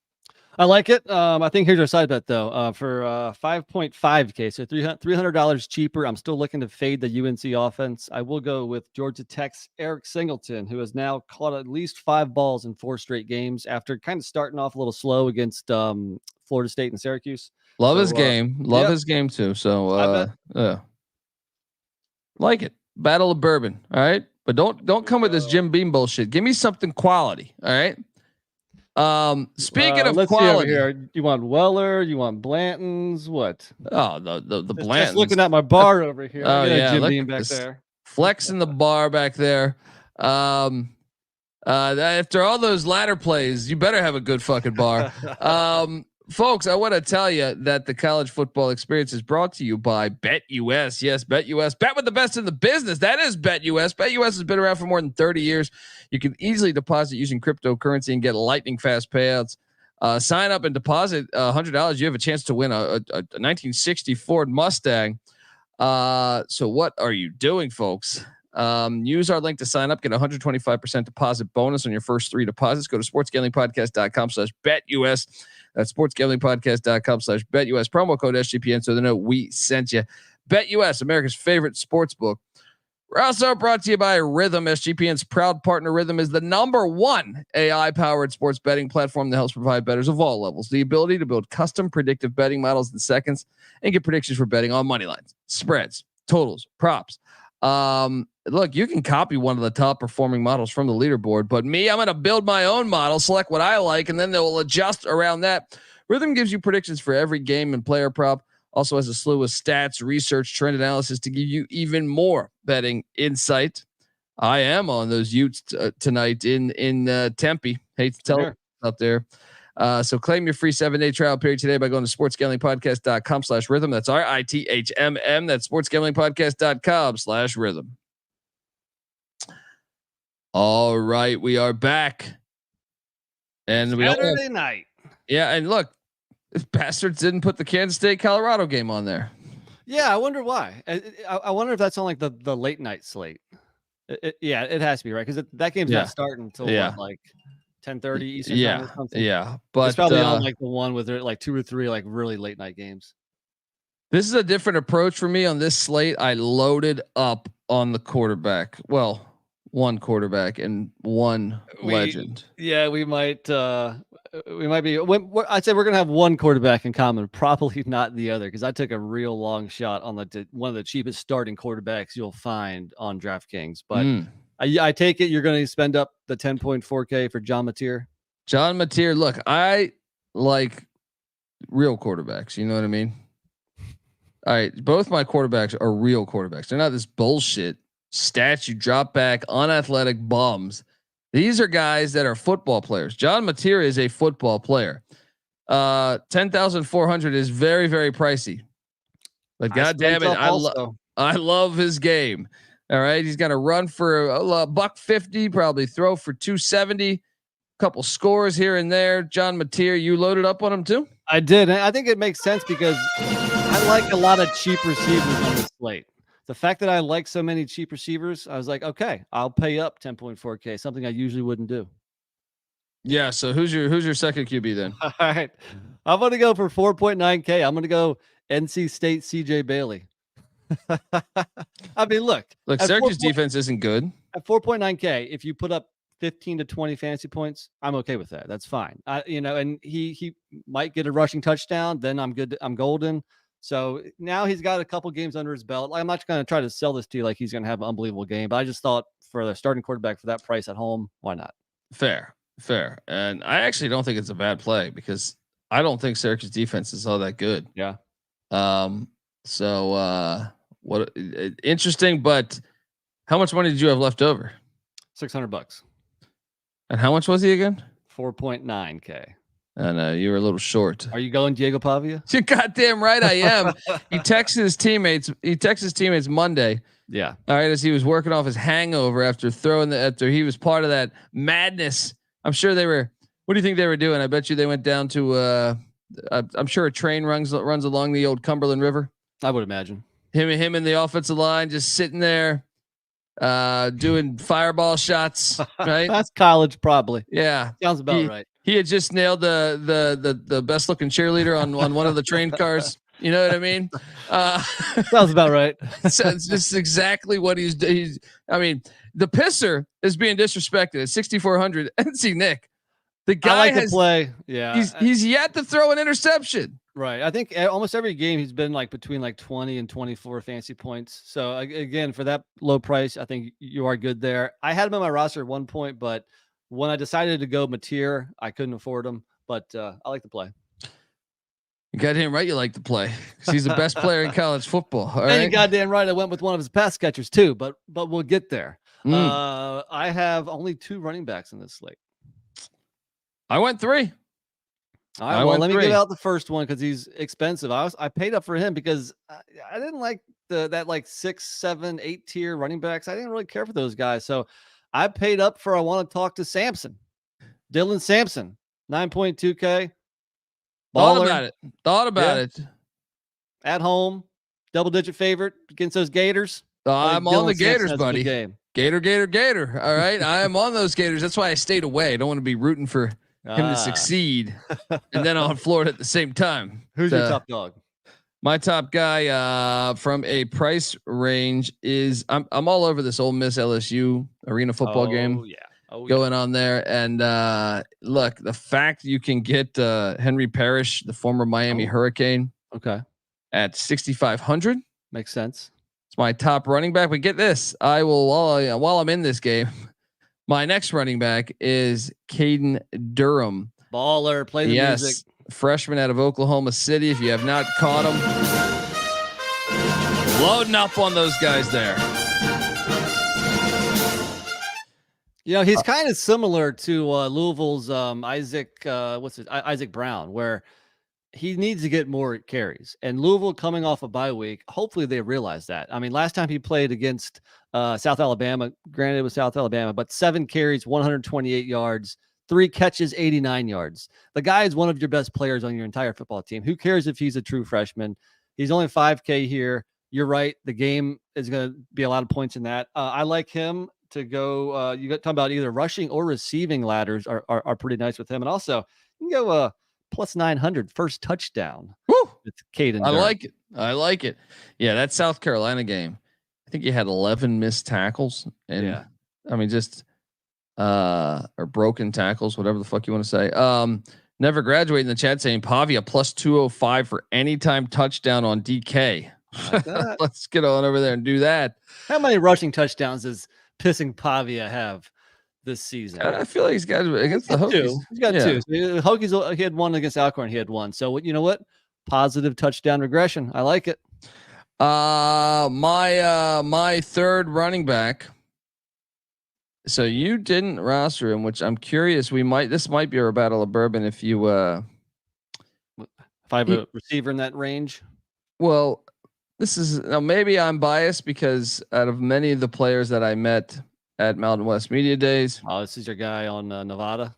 I like it. I think here's our side bet though. For 5.5K, so $300 cheaper. I'm still looking to fade the UNC offense. I will go with Georgia Tech's Eric Singleton, who has now caught at least 5 balls in 4 straight games after kind of starting off a little slow against Florida State and Syracuse. Love his game. Love his game too. So like it. Battle of Bourbon. All right. But don't come with this Jim Beam bullshit. Give me something quality. All right. Speaking of quality, here, you want Weller? You want Blanton's? What? Oh, the Blanton's. Just looking at my bar over here. Oh yeah, Jim Beam back there. Flexing the bar back there. After all those ladder plays, you better have a good fucking bar. Folks, I want to tell you that the college football experience is brought to you by BetUS. Yes, BetUS. Bet with the best in the business. That is BetUS. BetUS has been around for more than 30 years. You can easily deposit using cryptocurrency and get lightning fast payouts. Sign up and deposit $100. You have a chance to win a 1960 Ford Mustang. So what are you doing, folks? Use our link to sign up. Get 125% deposit bonus on your first 3 deposits. Go to sportsgamblingpodcast.com/BetUS. That's sportsgamblingpodcast.com/BetUS. Promo code SGPN so they know we sent you. BetUS, America's favorite sports book. We're also brought to you by Rhythm. SGPN's proud partner. Rhythm is the #1 AI-powered sports betting platform that helps provide bettors of all levels the ability to build custom predictive betting models in seconds and get predictions for betting on money lines, spreads, totals, props. Look, you can copy one of the top performing models from the leaderboard, but me, I'm going to build my own model, select what I like, and then they'll adjust around that. Rhythm gives you predictions for every game and player prop. Also has a slew of stats, research, trend analysis to give you even more betting insight. I am on those Utes tonight in Tempe. Hate to tell you out there. So claim your free 7-day trial period today by going to sportsgamblingpodcast.com/rhythm. That's RITHMM. That's sportsgamblingpodcast.com/rhythm. All right, we are back. And Saturday night. Yeah, and look, bastards didn't put the Kansas State Colorado game on there. Yeah, I wonder why. I wonder if that's on like the late night slate. It has to be right because that game's not starting until like 10:30 Eastern time or something. Yeah, but it's probably on like the one with like 2 or 3 like really late night games. This is a different approach for me on this slate. I loaded up on the quarterback. Well, one quarterback and one legend. Yeah, we might be. I'd say we're gonna have one quarterback in common, probably not the other, because I took a real long shot on one of the cheapest starting quarterbacks you'll find on DraftKings. But I take it you're going to spend up the 10.4K for John Mateer. John Mateer, look, I like real quarterbacks. You know what I mean? All right, both my quarterbacks are real quarterbacks. They're not this bullshit statue drop back unathletic bums. These are guys that are football players. John Mateer is a football player. 10,400 is very, very pricey. But God damn it, I love his game. All right, he's got to run for $150, probably throw for 270. Couple scores here and there. John Mateer, you loaded up on him too? I did. I think it makes sense because I like a lot of cheap receivers on the slate. The fact that I like so many cheap receivers, I was like, okay, I'll pay up 10.4K, something I usually wouldn't do. Yeah. So who's your second QB then? All right. I'm going to go for 4.9K. I'm going to go NC State CJ Bailey. I mean, look, Syracuse defense isn't good. At 4.9K, if you put up 15 to 20 fantasy points, I'm okay with that. That's fine. And he might get a rushing touchdown, then I'm good. I'm golden. So now he's got a couple games under his belt. I'm not going to try to sell this to you like he's going to have an unbelievable game, but I just thought for the starting quarterback for that price at home, why not? Fair. And I actually don't think it's a bad play because I don't think Syracuse defense is all that good. Yeah. What interesting, but how much money did you have left over? $600. And how much was he again? 4.9K. And you were a little short. Are you going Diego Pavia? You're goddamn right I am. He texted his teammates Monday. Yeah. All right, as he was working off his hangover after he was part of that madness. I'm sure they were. What do you think they were doing? I bet you they went down to. I'm sure a train runs along the old Cumberland River. I would imagine him and the offensive line just sitting there, doing fireball shots. Right. That's college, probably. Yeah, sounds about right. He had just nailed the best looking cheerleader on one of the train cars. You know what I mean? Sounds about right. So it's just exactly what he's. I mean, the pisser is being disrespected at 6,400. NC Nick, the guy to play. Yeah, he's yet to throw an interception. Right. I think almost every game he's been like between like 20 and 24 fantasy points. So again, for that low price, I think you are good there. I had him on my roster at one point, but when I decided to go Mateer, I couldn't afford him. But I like to play. You goddamn right you like to play because he's the best player in college football. All right? You goddamn right I went with one of his pass catchers too, but we'll get there. I have only 2 running backs in this slate. I went 3. All right, well, let me get out the first one because he's expensive. I paid up for him because I didn't like that like 6, 7, 8 tier running backs. I didn't really care for those guys, so I paid up for. I want to talk to Sampson, Dylan Sampson, 9.2K. Baller. Thought about it. At home, double-digit favorite against those Gators. I'm on the Gators, buddy. Gator. All right, I am on those Gators. That's why I stayed away. I don't want to be rooting for him to succeed, and then on Florida at the same time. Who's your top dog? My top guy from a price range is I'm all over this Ole Miss LSU arena football game. Going on there, and look, the fact you can get Henry Parrish, the former Miami Hurricane, at 6,500 makes sense. It's my top running back. But get this, I will while I'm in this game, my next running back is Caden Durham. Baller, play the music. Freshman out of Oklahoma City. If you have not caught him, loading up on those guys there. You know, he's kind of similar to Louisville's Isaac Brown, where he needs to get more carries. And Louisville coming off a bye week, hopefully they realize that. I mean, last time he played against South Alabama, granted it was South Alabama, but 7 carries, 128 yards, 3 catches, 89 yards. The guy is one of your best players on your entire football team. Who cares if he's a true freshman? He's only 5K here. You're right. The game is going to be a lot of points in that. I like him to go. You got talking about either rushing or receiving ladders are pretty nice with him. And also you can go plus 900 first touchdown. Woo! With Caden. I like it. Yeah. That South Carolina game, I think he had 11 missed tackles and I mean, just, or broken tackles, whatever the fuck you want to say. Never graduate in the chat saying Pavia plus 205 for anytime touchdown on DK. Like let's get on over there and do that. How many rushing touchdowns does Pissing Pavia have this season? I feel like he's got against the Hokies. He's got 2. So Hokies, he had 1 against Alcorn. He had 1. So you know what? Positive touchdown regression. I like it. My third running back. So you didn't roster him, which I'm curious. This might be our battle of bourbon if you if I have a receiver in that range. Well, this is now maybe I'm biased because out of many of the players that I met at Mountain West Media Days. Oh, this is your guy on Nevada.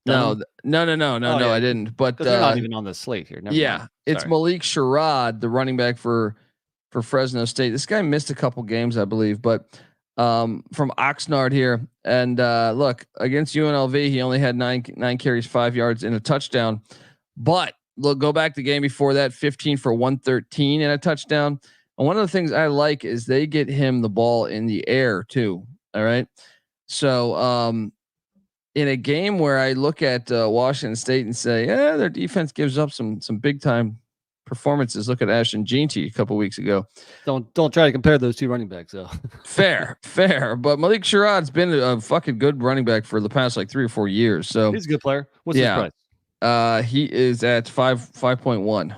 No, I didn't. But they're not even on the slate here. Never mind. It's Malik Sherrod, the running back for Fresno State. This guy missed a couple games, I believe, but from Oxnard here. And look, against UNLV, he only had 9 carries, 5 yards, and a touchdown. But Look, go back the game before that, 15 for 113 and a touchdown. And one of the things I like is they get him the ball in the air too. All right. So in a game where I look at Washington State and say, yeah, their defense gives up some big time performances. Look at Ashton Jeanty a couple weeks ago. Don't try to compare those two running backs though. fair. But Malik Sherrod's been a fucking good running back for the past like 3 or 4 years. So he's a good player. What's his price? He is at 5.1.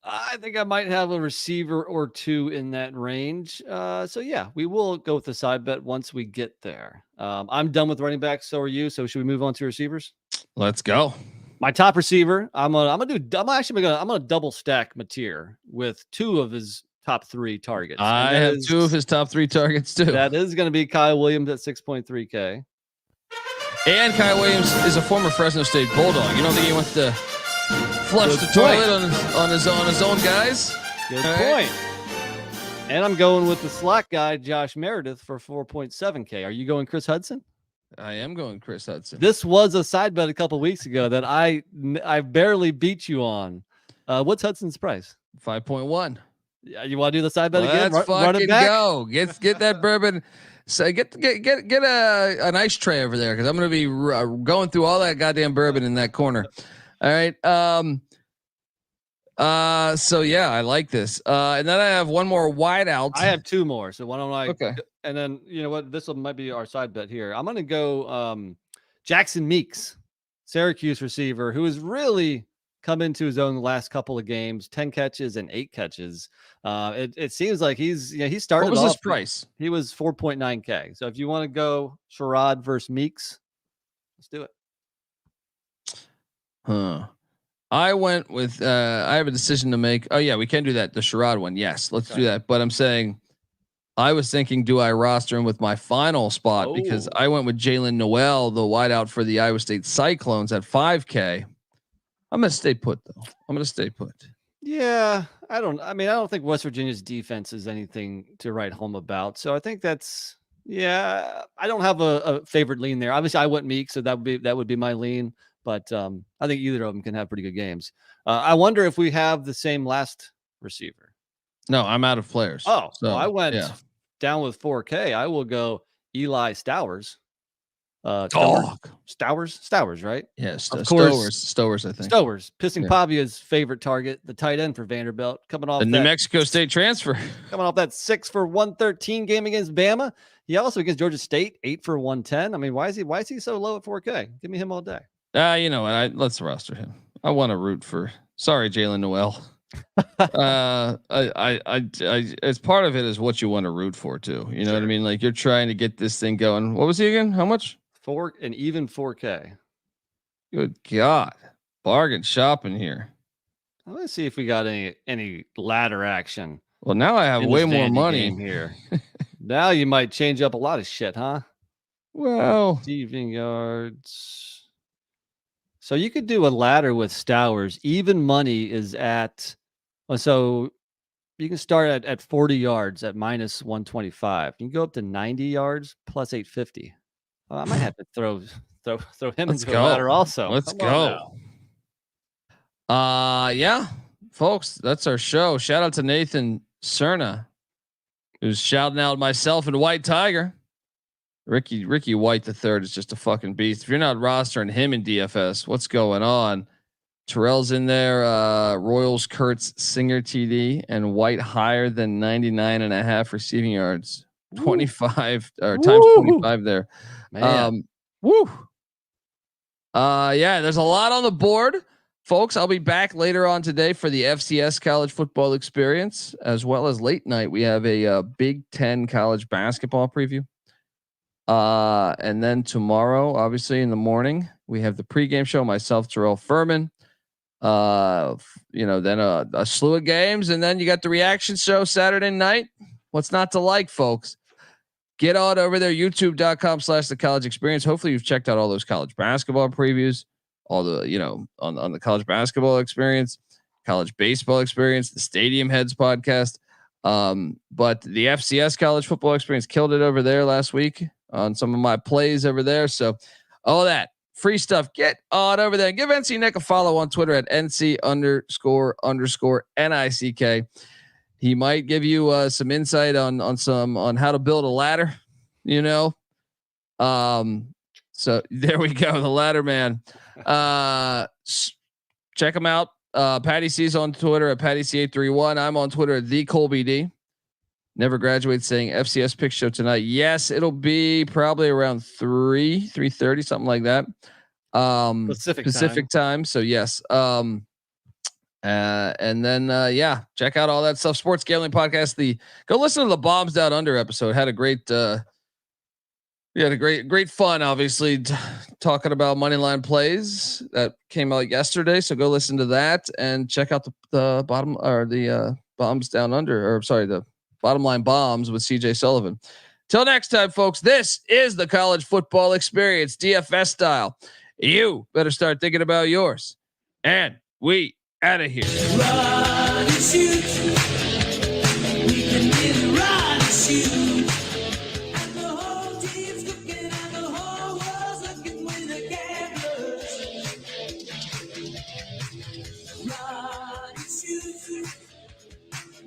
I think I might have a receiver or two in that range. So yeah, we will go with the side bet once we get there. I'm done with running backs. So are you. So should we move on to receivers? Let's go. My top receiver. I'm gonna double stack Mateer with 2 of his top 3 targets. I have 2 of his top 3 targets too. That is going to be Kyle Williams at 6.3K. And Kyle Williams is a former Fresno State Bulldog. You don't think he wants to flush the toilet on his own guys? Good point. And I'm going with the slot guy, Josh Meredith, for 4.7K. Are you going Chris Hudson? I am going Chris Hudson. This was a side bet a couple weeks ago that I barely beat you on. What's Hudson's price? 5.1. You want to do the side bet again? Let's fucking go. Get that bourbon. So get an ice tray over there because I'm going to be going through all that goddamn bourbon in that corner. All right. So yeah, I like this. And then I have one more wideout. I have 2 more. So why don't I? Okay. And then you know what? This might be our side bet here. I'm going to go Jackson Meeks, Syracuse receiver, who has really come into his own the last couple of games. 10 catches and 8 catches. It seems like he started. What was off, his price? He was 4.9K. So if you want to go Sherrod versus Meeks, let's do it. I went with I have a decision to make. Oh yeah, we can do that. The Sherrod one. Yes, let's do that. But I'm saying I was thinking, do I roster him with my final spot because I went with Jalen Noel, the wideout for the Iowa State Cyclones at 5K. I'm gonna stay put though. I'm gonna stay put. Yeah, I don't think West Virginia's defense is anything to write home about. So I think that's I don't have a favorite lean there. Obviously, I went Meek, so that would be my lean. But I think either of them can have pretty good games. I wonder if we have the same last receiver. No, I'm out of players. Oh, so I went down with 4K. I will go Eli Stowers. Stowers, right? Yes, of course. Stowers, I think. Stowers, pissing Pavia's favorite target, the tight end for Vanderbilt, coming off the New Mexico State transfer, coming off that 6 for 113 game against Bama. He also against Georgia State 8 for 110. I mean, why is he so low at 4K? Give me him all day. You know what? Let's roster him. I want to root for. Sorry, Jalen Noel. As part of it is what you want to root for too. You know what I mean? Like you're trying to get this thing going. What was he again? How much? 4 and even 4K. Good God, bargain shopping here. Let's see if we got any ladder action. Well, now I have way more money here. Now you might change up a lot of shit, huh? Well, receiving yards. So you could do a ladder with Stowers. Even money is at. So you can start at 40 yards at minus 125. You can go up to 90 yards plus 850. I might have to throw him into the ladder also. Let's go. Yeah, folks, that's our show. Shout out to Nathan Cerna, who's shouting out myself and White Tiger. Ricky White III is just a fucking beast. If you're not rostering him in DFS, what's going on? Terrell's in there. Royals Kurtz Singer TD and White higher than 99.5 receiving yards. 25 or times 25 there. Man. Yeah, there's a lot on the board, folks. I'll be back later on today for the FCS college football experience, as well as late night. We have a Big Ten college basketball preview. And then tomorrow, obviously in the morning, we have the pregame show, myself, Terrell Furman, then a slew of games. And then you got the reaction show Saturday night. What's not to like, folks? Get on over there, youtube.com/the college experience. Hopefully you've checked out all those college basketball previews, all the, on the college basketball experience, college baseball experience, the Stadium Heads podcast. But the FCS college football experience killed it over there last week on some of my plays over there. So all that free stuff. Get on over there. Give NC Nick a follow on Twitter at NC__NICK. He might give you some insight on how to build a ladder, you know. So there we go. The ladder man. Check him out. Patty C's on Twitter at Patty C831. I'm on Twitter at the Colby D. Never graduate saying FCS pick show tonight. Yes, it'll be probably around 3:30, something like that. Pacific time. So yes. And then check out all that stuff. Sports Gambling Podcast. Go listen to the Bombs Down Under episode. Had a great we had a great fun, obviously, talking about money line plays that came out yesterday. So go listen to that and check out the bottom or the Bombs Down Under, or sorry, the Bottom Line Bombs with CJ Sullivan. Till next time, folks, this is the college football experience, DFS style. You better start thinking about yours. And we out of here. Run and shoot. We can really run and shoot. And the whole team's looking and the whole world's looking with the gamblers. Run and shoot.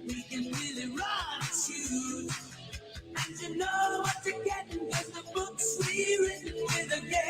We can really run and shoot. And you know